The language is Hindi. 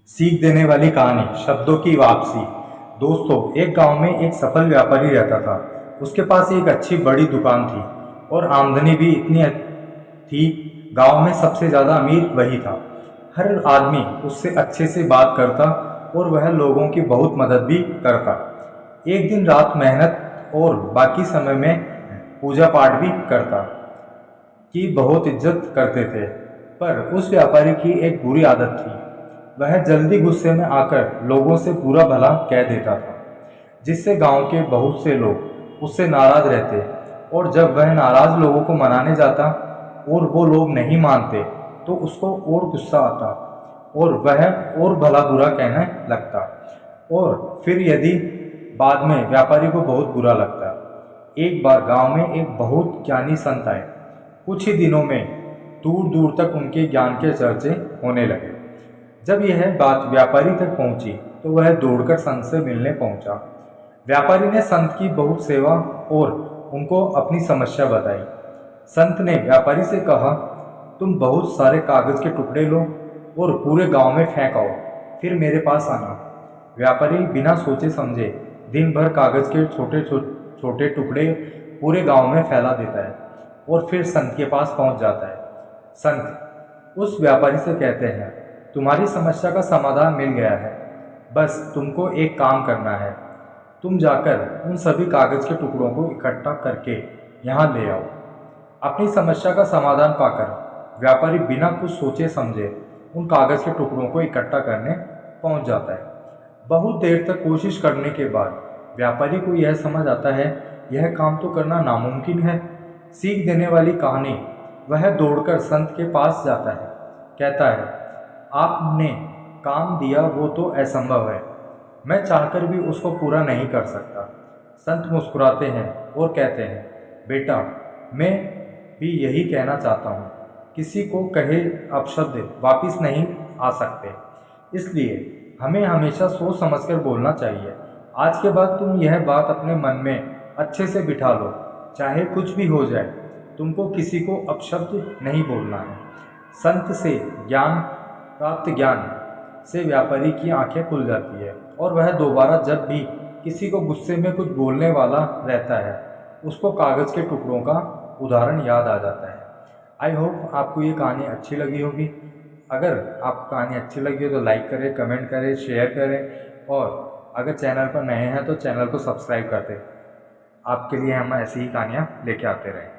सीख देने वाली कहानी, शब्दों की वापसी। दोस्तों, एक गांव में एक सफल व्यापारी रहता था। उसके पास एक अच्छी बड़ी दुकान थी और आमदनी भी इतनी थी। गांव में सबसे ज़्यादा अमीर वही था। हर आदमी उससे अच्छे से बात करता और वह लोगों की बहुत मदद भी करता। एक दिन रात मेहनत और बाकी समय में पूजा पाठ भी करता, की बहुत इज्जत करते थे। पर उस व्यापारी की एक बुरी आदत थी। वह जल्दी गुस्से में आकर लोगों से बुरा भला कह देता था, जिससे गांव के बहुत से लोग उससे नाराज रहते। और जब वह नाराज लोगों को मनाने जाता और वो लोग नहीं मानते, तो उसको और गुस्सा आता और वह और भला बुरा कहने लगता। और फिर यदि बाद में व्यापारी को बहुत बुरा लगता। एक बार गांव में एक बहुत ज्ञानी संत आए। कुछ ही दिनों में दूर दूर तक उनके ज्ञान के चर्चे होने लगे। जब यह बात व्यापारी तक पहुंची, तो वह दौड़कर संत से मिलने पहुंचा। व्यापारी ने संत की बहुत सेवा और उनको अपनी समस्या बताई। संत ने व्यापारी से कहा, तुम बहुत सारे कागज के टुकड़े लो और पूरे गांव में फेंक आओ, फिर मेरे पास आना। व्यापारी बिना सोचे समझे दिन भर कागज के छोटे छोटे टुकड़े पूरे गांव में फैला देता है और फिर संत के पास पहुंच जाता है। संत उस व्यापारी से कहते हैं, तुम्हारी समस्या का समाधान मिल गया है, बस तुमको एक काम करना है। तुम जाकर उन सभी कागज के टुकड़ों को इकट्ठा करके यहाँ ले आओ। अपनी समस्या का समाधान पाकर व्यापारी बिना कुछ सोचे समझे उन कागज के टुकड़ों को इकट्ठा करने पहुँच जाता है। बहुत देर तक कोशिश करने के बाद व्यापारी को यह समझ आता है, यह काम तो करना नामुमकिन है। सीख देने वाली कहानी। वह दौड़कर संत के पास जाता है, कहता है, आपने काम दिया वो तो असंभव है, मैं चाहकर भी उसको पूरा नहीं कर सकता। संत मुस्कुराते हैं और कहते हैं, बेटा, मैं भी यही कहना चाहता हूँ। किसी को कहे अपशब्द वापिस नहीं आ सकते, इसलिए हमें हमेशा सोच समझकर बोलना चाहिए। आज के बाद तुम यह बात अपने मन में अच्छे से बिठा लो, चाहे कुछ भी हो जाए, तुमको किसी को अपशब्द नहीं बोलना है। संत से ज्ञान से व्यापारी की आंखें खुल जाती है और वह दोबारा जब भी किसी को गुस्से में कुछ बोलने वाला रहता है, उसको कागज़ के टुकड़ों का उदाहरण याद आ जाता है। आई होप आपको ये कहानी अच्छी लगी होगी। अगर आपको कहानी अच्छी लगी हो तो लाइक करें, कमेंट करें, शेयर करें और अगर चैनल पर नए हैं तो चैनल को सब्सक्राइब कर दें। आपके लिए हम ऐसी ही कहानियाँ लेके आते रहें।